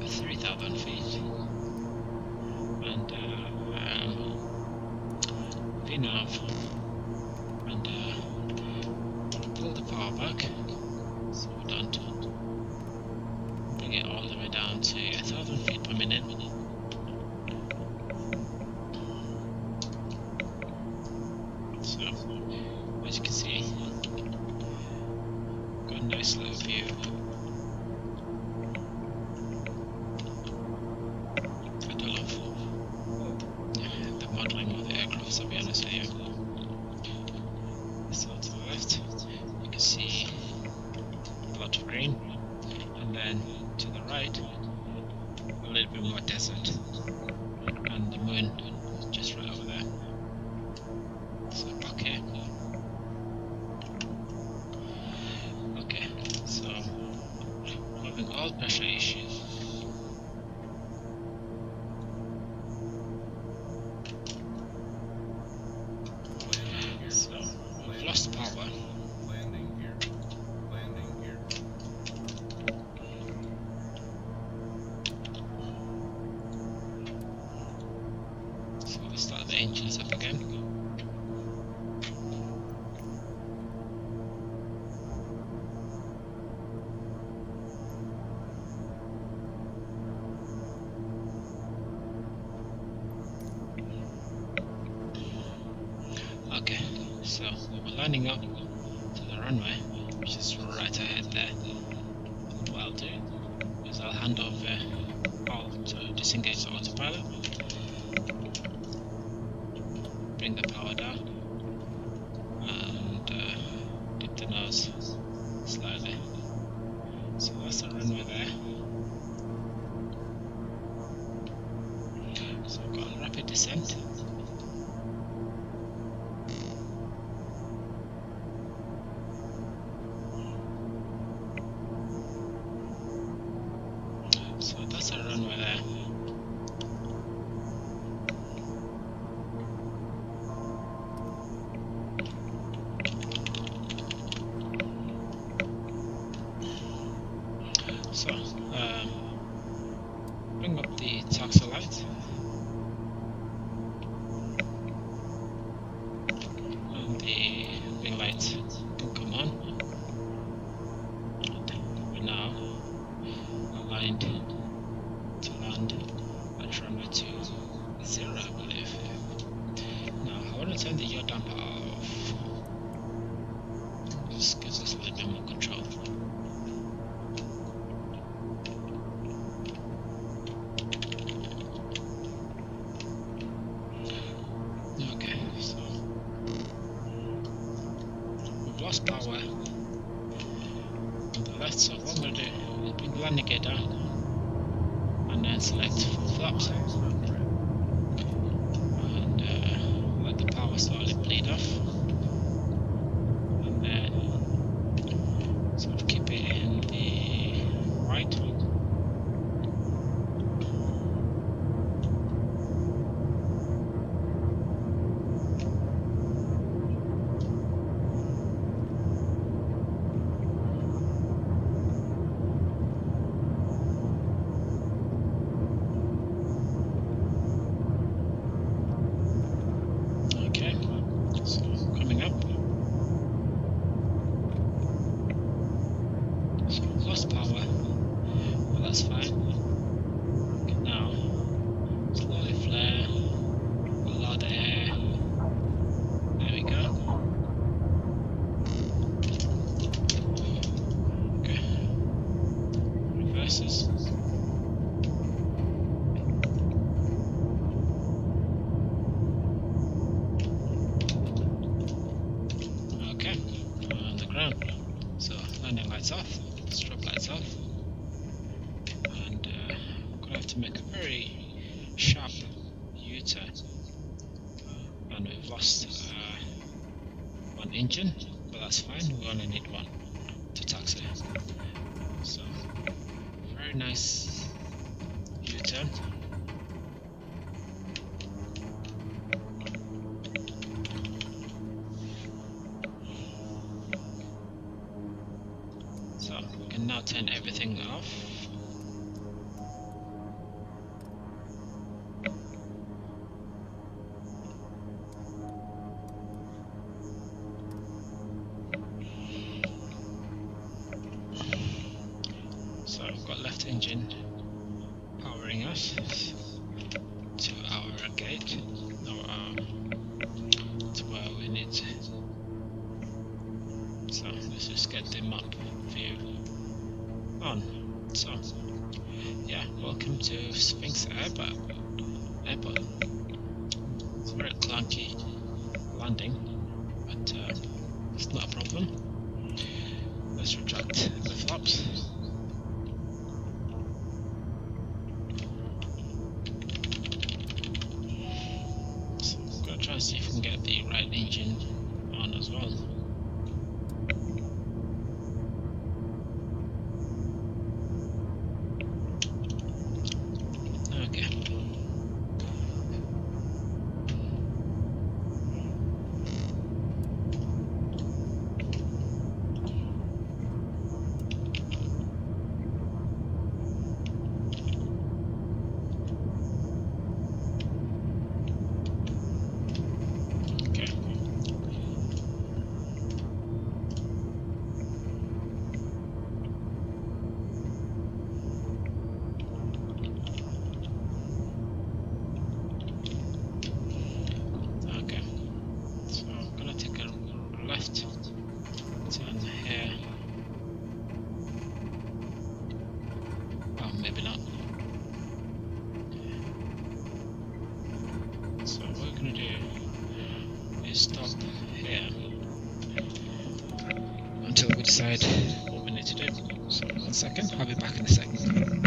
3,000 feet, and VNAV, and pull the power back. So we're done to bring it all the way down to 1,000 feet per minute. So as you can see, got a nice little view. I do love the modelling of the aircraft, to be honest with you. So to the left, you can see a lot of green, and then to the right, a little bit more desert, and the moon is just right over there. So okay, okay, so having all pressure issues. So we've lost power. So we'll start the engines up again. Okay, so we're lining up to the runway, which is right ahead there. What I'll do is I'll hand over all to disengage the autopilot, bring the power down, and dip the nose slightly. So that's the runway there. So we've got a rapid descent. So that's a runway there. So bring up the taxi light, and the wing light can come on. And find to land at runway 20, I believe. Now I want to turn the yaw damper off. This gives us a little bit more control. Okay, so we've lost power on the left, so what I'm going to do is bring the landing gear down and then select full flaps and let the power slowly bleed off, and then sort of keep it in the right. Okay, on the ground. So landing lights off, strobe lights off, and I'm gonna have to make a very sharp U-turn, and we've lost one engine, but that's fine. We only need one to taxi. So very nice U-turn. So we can now turn everything off. So we've got left engine powering us to our gate, or to where we need to. So let's just get the map view on. So yeah, welcome to Sphinx Airport. It's a very clunky landing, but it's not a problem. Let's retract the flaps. So I'm gonna try and see if we can get the right engine on as well. Turn here. Oh, maybe not. So what we're going to do is stop here until we decide what we need to do. So 1 second, I'll be back in a second.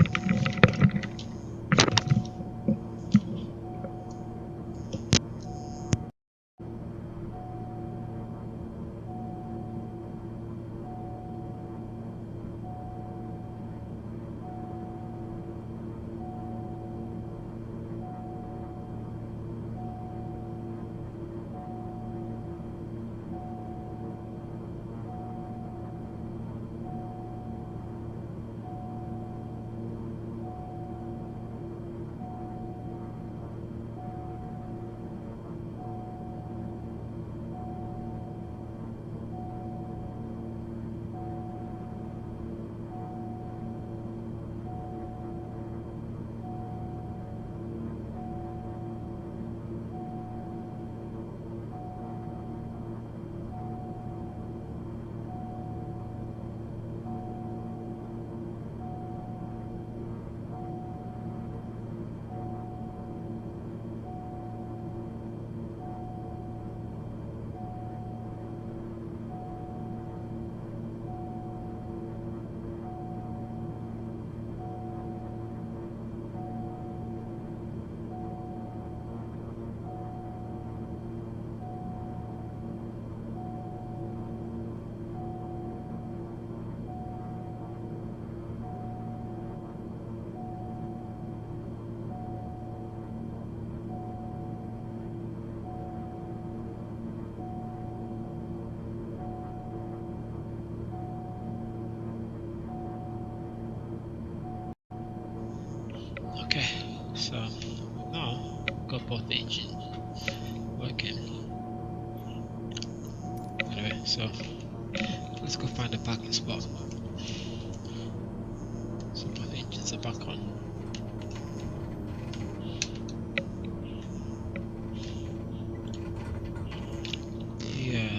both engines working. Anyway, so let's go find a parking spot. So both engines are back on. Yeah,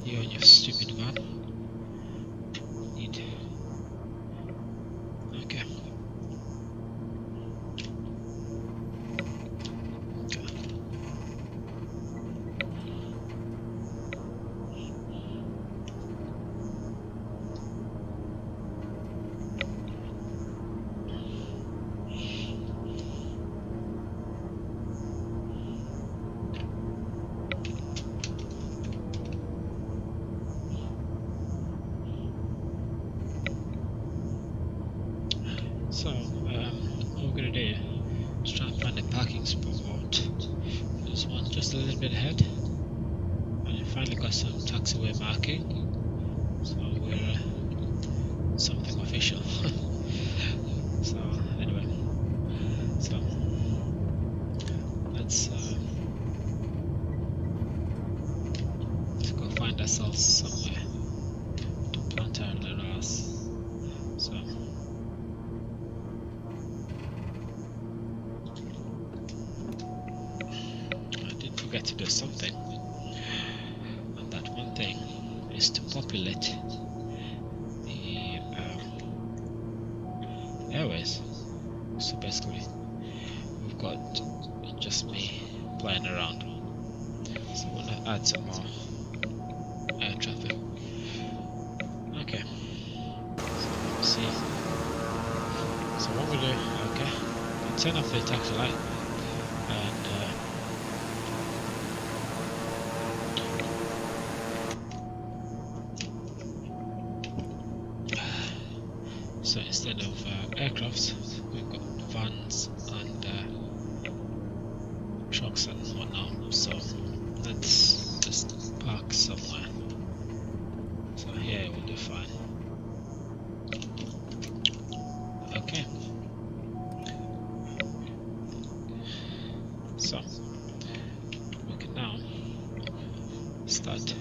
you and your stupid van. Okay. So, what we're gonna do is try and find a parking spot. This one's just a little bit ahead, and it finally got some taxiway marking. So we're something official. So anyway, so let's go find ourselves somewhere to plant our little ass. So. Forget to do something, and that one thing is to populate the airways. So basically we've got just me flying around, so I want to add some more air traffic. Okay, so let's see. So what we do, okay, I'll turn off the taxi light and so instead of aircrafts, we've got vans and trucks and whatnot. So let's just park somewhere. So here we'll do fine. Okay. So we can now start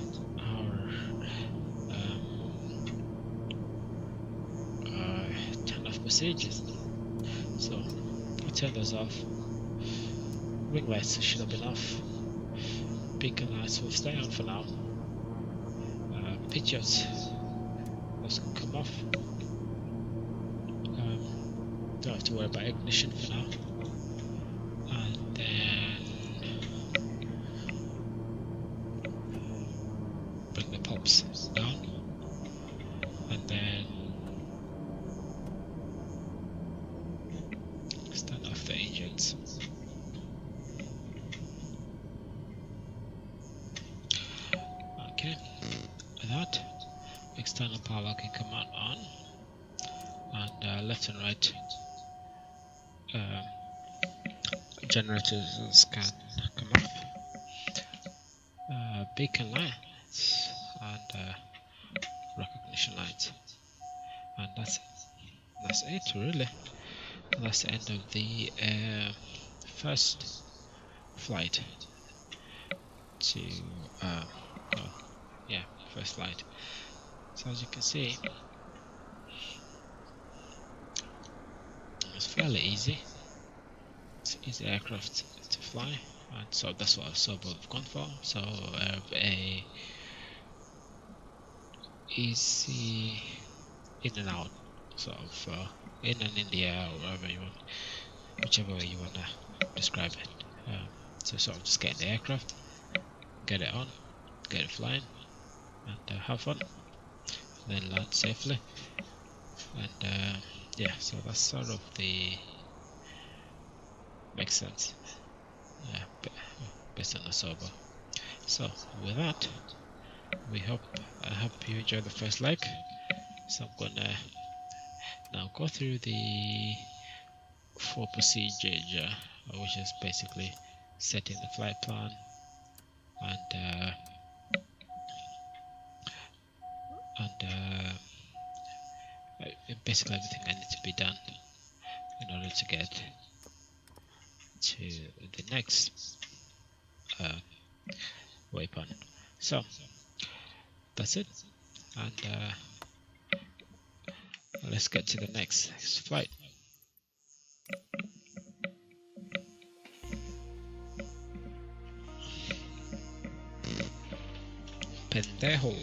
our procedures. So I'll turn those off. Ring lights should have been off. Beacon lights will stay on for now. Pictures, those can come off. Don't have to worry about ignition for now. And then bring the pops down. And then turn off the engines. Okay, with that, external power can come on, and left and right generators can come off. Beacon lights and recognition lights, and that's it really. That's the end of the first flight to first flight. So as you can see, it's fairly easy. It's easy aircraft to fly, and so that's what I've gone for. So a easy in and out sort of in and in the air, or wherever you want, whichever way you want to describe it. So sort of just get in the aircraft, get it on, get it flying, and have fun, and then land safely. And yeah, so that's sort of the makes sense. Yeah, based on the sober. So with that, I hope you enjoy the first leg. So I'm gonna now go through the 4 procedures, which is basically setting the flight plan and basically everything that needs to be done in order to get to the next waypoint. So that's it, and let's get to the next flight. Pendejo.